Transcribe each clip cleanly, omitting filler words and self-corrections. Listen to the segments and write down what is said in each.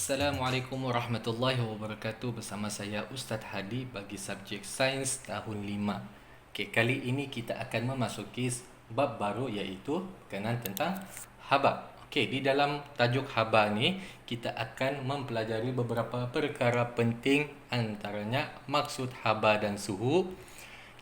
Assalamualaikum warahmatullahi wabarakatuh. Bersama saya Ustaz Hadi bagi subjek Sains tahun 5. Okey, kali ini kita akan memasuki bab baru iaitu berkenaan tentang haba. Okey, di dalam tajuk haba ni kita akan mempelajari beberapa perkara penting, antaranya maksud haba dan suhu,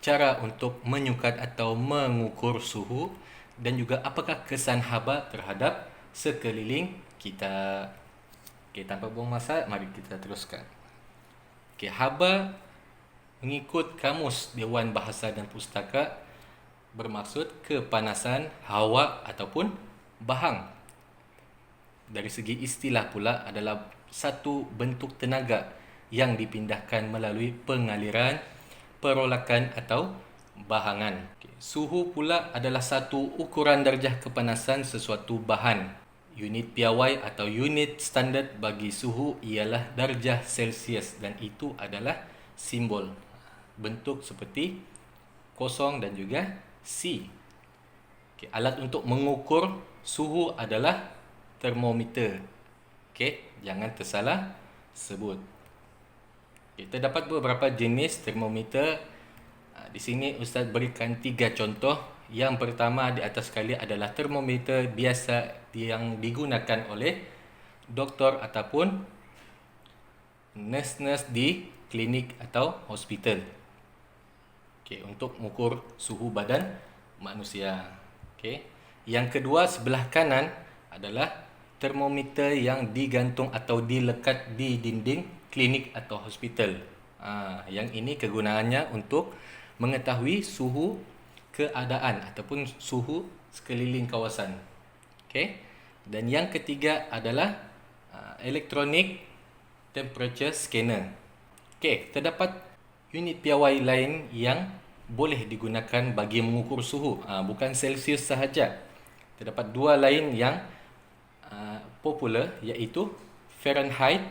cara untuk menyukat atau mengukur suhu, dan juga apakah kesan haba terhadap sekeliling kita. Okey, tanpa buang masa, mari kita teruskan. Okey, haba mengikut Kamus Dewan Bahasa dan Pustaka bermaksud kepanasan hawa ataupun bahang. Dari segi istilah pula adalah satu bentuk tenaga yang dipindahkan melalui pengaliran, perolakan atau bahangan. Okey, suhu pula adalah satu ukuran darjah kepanasan sesuatu bahan. Unit piawai atau unit standard bagi suhu ialah darjah Celsius dan itu adalah simbol bentuk seperti kosong dan juga C. Okay, alat untuk mengukur suhu adalah termometer. Okay, jangan tersalah sebut. Okay, terdapat beberapa jenis termometer. Di sini Ustaz berikan 3 contoh. Yang pertama di atas sekali adalah termometer biasa yang digunakan oleh doktor ataupun nurse-nurse di klinik atau hospital. Okey, untuk mengukur suhu badan manusia. Okey. Yang kedua sebelah kanan adalah termometer yang digantung atau dilekat di dinding klinik atau hospital. Yang ini kegunaannya untuk mengetahui suhu keadaan ataupun suhu sekeliling kawasan. Okey. Dan yang ketiga adalah electronic temperature scanner. Okey, terdapat unit piawai lain yang boleh digunakan bagi mengukur suhu, bukan Celsius sahaja. Terdapat dua lain yang popular iaitu Fahrenheit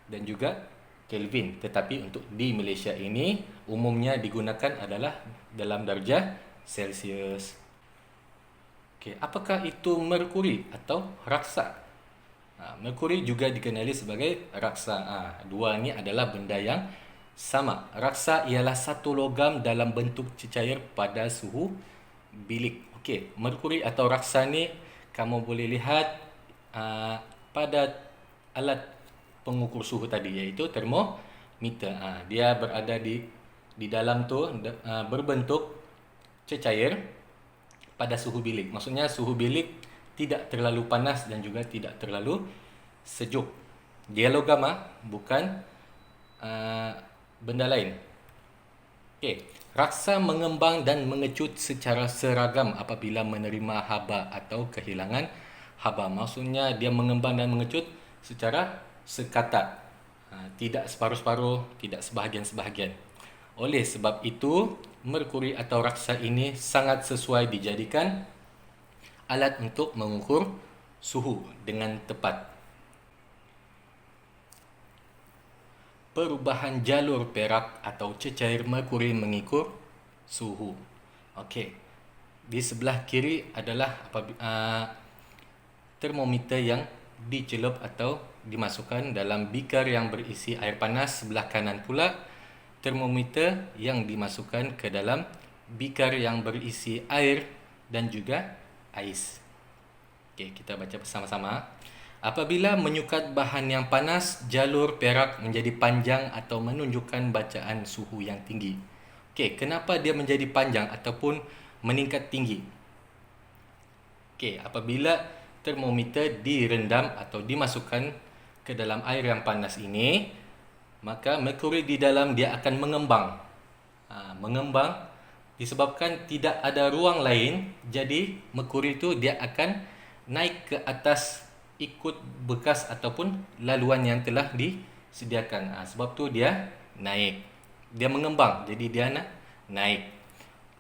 dan juga Kelvin. Tetapi untuk di Malaysia ini umumnya digunakan adalah dalam darjah Celsius. Okey, apakah itu merkuri atau raksa? Merkuri juga dikenali sebagai raksa. Dua ini adalah benda yang sama. Raksa ialah satu logam dalam bentuk cecair pada suhu bilik. Okey, merkuri atau raksa ni kamu boleh lihat pada alat pengukur suhu tadi iaitu termometer. Dia berada di dalam tu berbentuk cecair pada suhu bilik. Maksudnya suhu bilik tidak terlalu panas dan juga tidak terlalu sejuk. Dia logam, bukan benda lain. Okey, raksa mengembang dan mengecut secara seragam apabila menerima haba atau kehilangan haba. Maksudnya dia mengembang dan mengecut secara sekata. Tidak separuh-separuh, tidak sebahagian-sebahagian. Oleh sebab itu, merkuri atau raksa ini sangat sesuai dijadikan alat untuk mengukur suhu dengan tepat. Perubahan jalur perak atau cecair merkuri mengukur suhu. Okey. Di sebelah kiri adalah termometer yang dicelup atau dimasukkan dalam beaker yang berisi air panas. Sebelah kanan pula termometer yang dimasukkan ke dalam beaker yang berisi air dan juga ais. Okey, kita baca bersama-sama. Apabila menyukat bahan yang panas, jalur perak menjadi panjang atau menunjukkan bacaan suhu yang tinggi. Okey, kenapa dia menjadi panjang ataupun meningkat tinggi? Okey, apabila termometer direndam atau dimasukkan ke dalam air yang panas ini, maka merkuri di dalam dia akan mengembang. Mengembang disebabkan tidak ada ruang lain, jadi merkuri itu dia akan naik ke atas ikut bekas ataupun laluan yang telah disediakan. Sebab tu dia naik. Dia mengembang, jadi dia naik.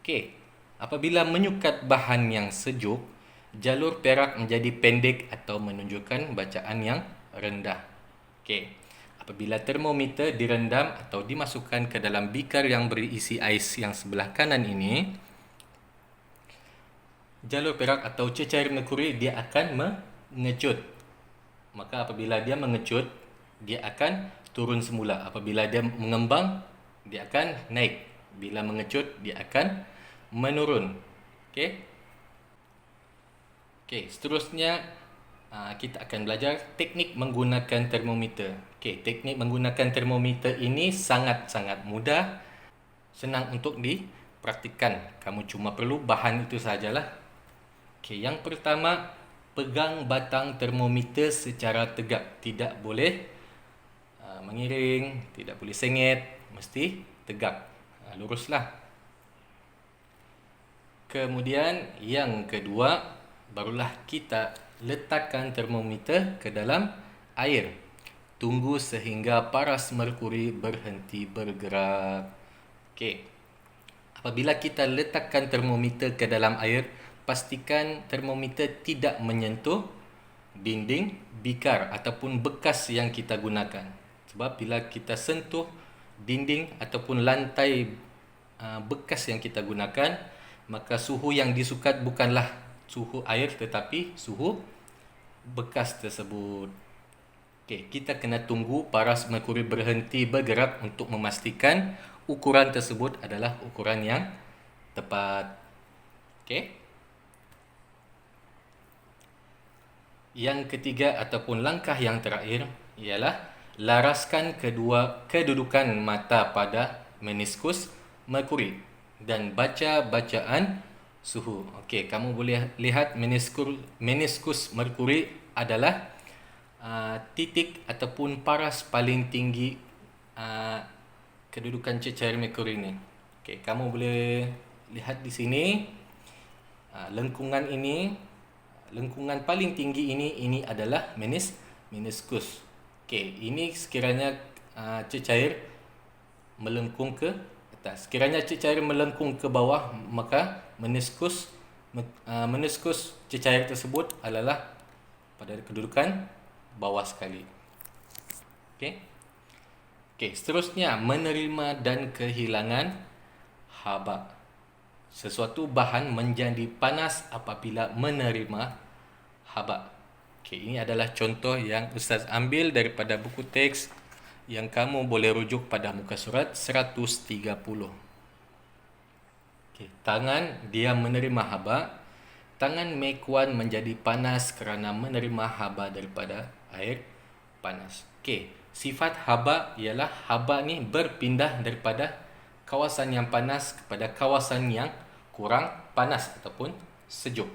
Okey, apabila menyukat bahan yang sejuk, jalur perak menjadi pendek atau menunjukkan bacaan yang rendah. Okey. Apabila termometer direndam atau dimasukkan ke dalam beaker yang berisi ais yang sebelah kanan ini, jalur perak atau cecair merkuri dia akan mengecut. Maka apabila dia mengecut, dia akan turun semula. Apabila dia mengembang, dia akan naik. Bila mengecut, dia akan menurun. Okey. Okey, seterusnya kita akan belajar teknik menggunakan termometer. Okey, teknik menggunakan termometer ini sangat-sangat mudah, senang untuk dipraktikkan. Kamu cuma perlu bahan itu sajalah. Okey, yang pertama, pegang batang termometer secara tegak. Tidak boleh mengiring, tidak boleh sengit, mesti tegak. Luruslah. Kemudian yang kedua, barulah kita letakkan termometer ke dalam air. Tunggu sehingga paras merkuri berhenti bergerak. Okey. Apabila kita letakkan termometer ke dalam air, pastikan termometer tidak menyentuh dinding bikar ataupun bekas yang kita gunakan. Sebab bila kita sentuh dinding ataupun lantai bekas yang kita gunakan, maka suhu yang disukat bukanlah suhu air tetapi suhu bekas tersebut. Okey, kita kena tunggu paras merkuri berhenti bergerak untuk memastikan ukuran tersebut adalah ukuran yang tepat. Okey. Yang ketiga ataupun langkah yang terakhir ialah laraskan kedua kedudukan mata pada meniskus merkuri dan baca bacaan suhu. Okey, kamu boleh lihat meniskus merkuri adalah titik ataupun paras paling tinggi kedudukan cecair merkuri ini. Okey, kamu boleh lihat di sini lengkungan paling tinggi ini adalah meniskus. Okey, ini sekiranya cecair melengkung ke atas. Sekiranya cecair melengkung ke bawah, maka meniskus cecair tersebut adalah pada kedudukan bawah sekali. Okey. Okey, seterusnya menerima dan kehilangan haba. Sesuatu bahan menjadi panas apabila menerima haba. Okey, ini adalah contoh yang Ustaz ambil daripada buku teks yang kamu boleh rujuk pada muka surat 130. Okey, tangan dia menerima haba. Tangan Mekuan menjadi panas kerana menerima haba daripada air panas. Okey, sifat haba ialah haba ni berpindah daripada kawasan yang panas kepada kawasan yang kurang panas ataupun sejuk.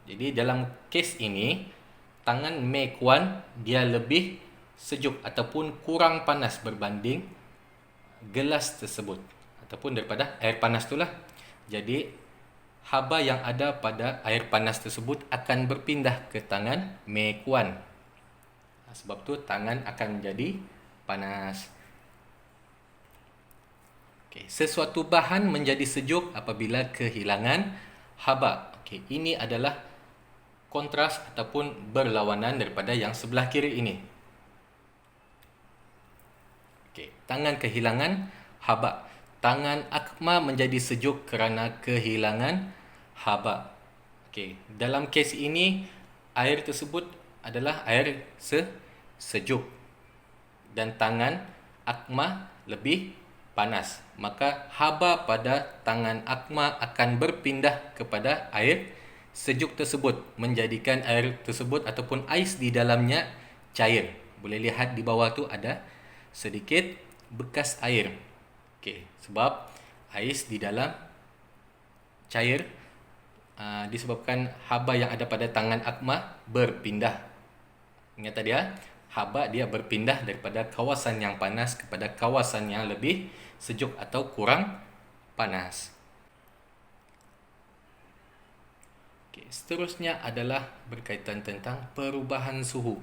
Jadi dalam kes ini, tangan Mekuan dia lebih sejuk ataupun kurang panas berbanding gelas tersebut ataupun daripada air panas itulah. Jadi haba yang ada pada air panas tersebut akan berpindah ke tangan Mekuan. Sebab tu tangan akan menjadi panas. Okey, sesuatu bahan menjadi sejuk apabila kehilangan haba. Okey, ini adalah kontras ataupun berlawanan daripada yang sebelah kiri ini. Okey, tangan kehilangan haba. Tangan Akma menjadi sejuk kerana kehilangan haba. Okey, dalam kes ini air tersebut adalah air sejuk dan tangan Akma lebih panas. Maka haba pada tangan Akma akan berpindah kepada air sejuk tersebut, menjadikan air tersebut ataupun ais di dalamnya cair. Boleh lihat di bawah tu ada sedikit bekas air. Okey, sebab ais di dalam cair disebabkan haba yang ada pada tangan Akma berpindah. Ingat tadi haba dia berpindah daripada kawasan yang panas kepada kawasan yang lebih sejuk atau kurang panas. Okey, seterusnya adalah berkaitan tentang perubahan suhu.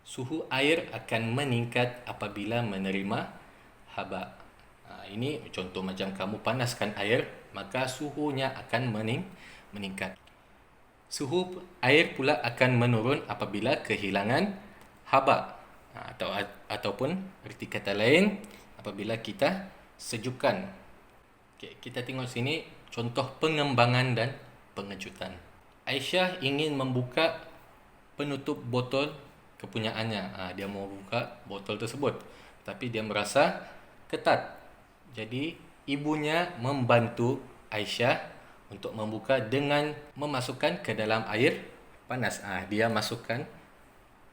Suhu air akan meningkat apabila menerima haba. Ini contoh macam kamu panaskan air, maka suhunya akan meningkat. Suhu air pula akan menurun apabila kehilangan haba. Ataupun erti kata lain, apabila kita sejukkan. Okey, kita tengok sini contoh pengembangan dan pengecutan. Aisyah ingin membuka penutup botol kepunyaannya. Dia mau buka botol tersebut, tapi dia merasa ketat. Jadi ibunya membantu Aisyah untuk membuka dengan memasukkan ke dalam air panas. Dia masukkan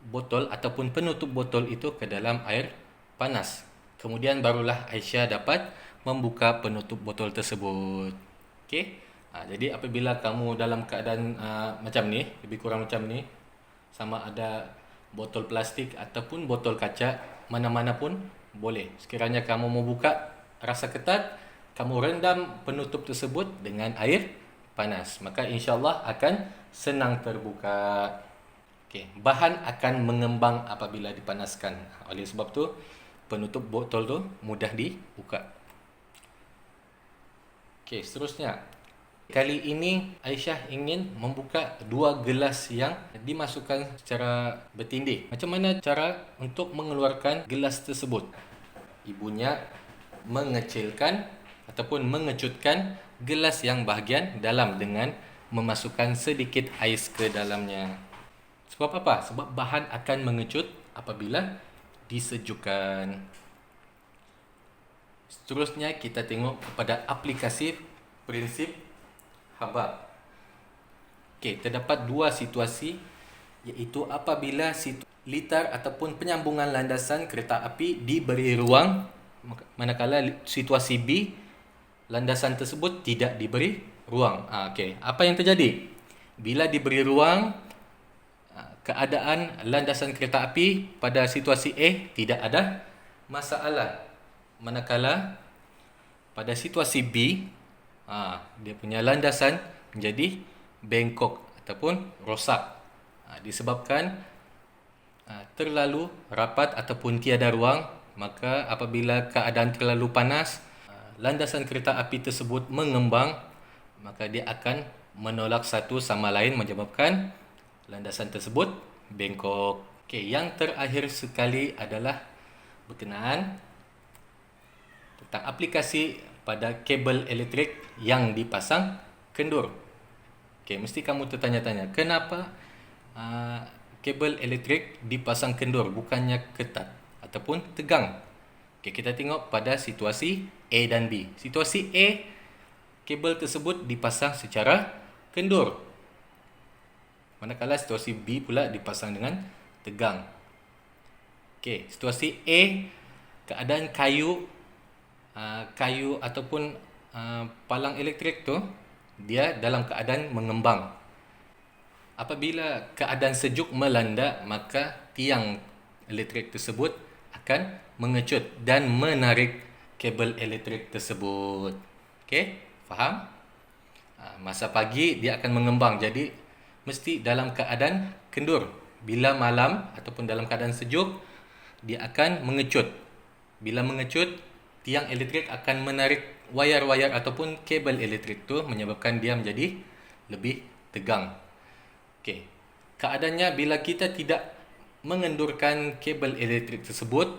botol ataupun penutup botol itu ke dalam air panas. Kemudian barulah Aisyah dapat membuka penutup botol tersebut. Okey. Jadi apabila kamu dalam keadaan macam ni, lebih kurang macam ni, sama ada botol plastik ataupun botol kaca, mana-mana pun boleh. Sekiranya kamu mau buka rasa ketat, kamu rendam penutup tersebut dengan air panas, maka insya-Allah akan senang terbuka. Okey, bahan akan mengembang apabila dipanaskan. Oleh sebab tu penutup botol tu mudah dibuka. Okey, seterusnya. Kali ini Aisyah ingin membuka 2 gelas yang dimasukkan secara bertindih. Macam mana cara untuk mengeluarkan gelas tersebut? Ibunya mengecilkan ataupun mengecutkan gelas yang bahagian dalam dengan memasukkan sedikit ais ke dalamnya. Sebab apa? Sebab bahan akan mengecut apabila disejukkan. Seterusnya kita tengok kepada aplikasi prinsip habab. Okey, terdapat 2 situasi, iaitu apabila litar ataupun penyambungan landasan kereta api diberi ruang, manakala situasi B, landasan tersebut tidak diberi ruang. Okey, apa yang terjadi? Bila diberi ruang, keadaan landasan kereta api pada situasi A tidak ada masalah. Manakala pada situasi B, dia punya landasan menjadi bengkok ataupun rosak, disebabkan terlalu rapat ataupun tiada ruang. Maka apabila keadaan terlalu panas, landasan kereta api tersebut mengembang, maka dia akan menolak satu sama lain, menyebabkan landasan tersebut bengkok. Okey, yang terakhir sekali adalah berkenaan tentang aplikasi pada kabel elektrik yang dipasang kendur. Okey, mesti kamu tertanya-tanya, kenapa kabel elektrik dipasang kendur, bukannya ketat ataupun tegang? Okey, kita tengok pada situasi A dan B. Situasi A, kabel tersebut dipasang secara kendur, manakala situasi B pula dipasang dengan tegang. Okey, situasi A, keadaan kayu ataupun palang elektrik tu dia dalam keadaan mengembang. Apabila keadaan sejuk melanda, maka tiang elektrik tersebut akan mengecut dan menarik kabel elektrik tersebut. Okey, faham? Masa pagi dia akan mengembang, jadi mesti dalam keadaan kendur. Bila malam ataupun dalam keadaan sejuk, dia akan mengecut. Bila mengecut, tiang elektrik akan menarik wayar-wayar ataupun kabel elektrik tu, menyebabkan dia menjadi lebih tegang. Okey, keadaannya bila kita tidak mengendurkan kabel elektrik tersebut,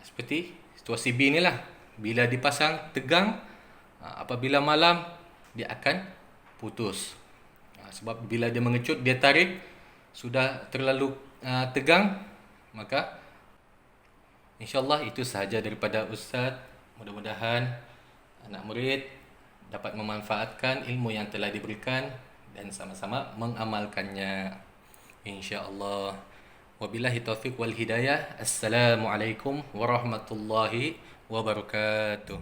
seperti situasi B ni lah, bila dipasang tegang, apabila malam dia akan putus. Sebab bila dia mengecut, dia tarik, sudah terlalu tegang, maka InsyaAllah itu sahaja daripada Ustaz. Mudah-mudahan anak murid dapat memanfaatkan ilmu yang telah diberikan dan sama-sama mengamalkannya, InsyaAllah. Wabillahi taufiq wal hidayah. Assalamualaikum warahmatullahi wabarakatuh.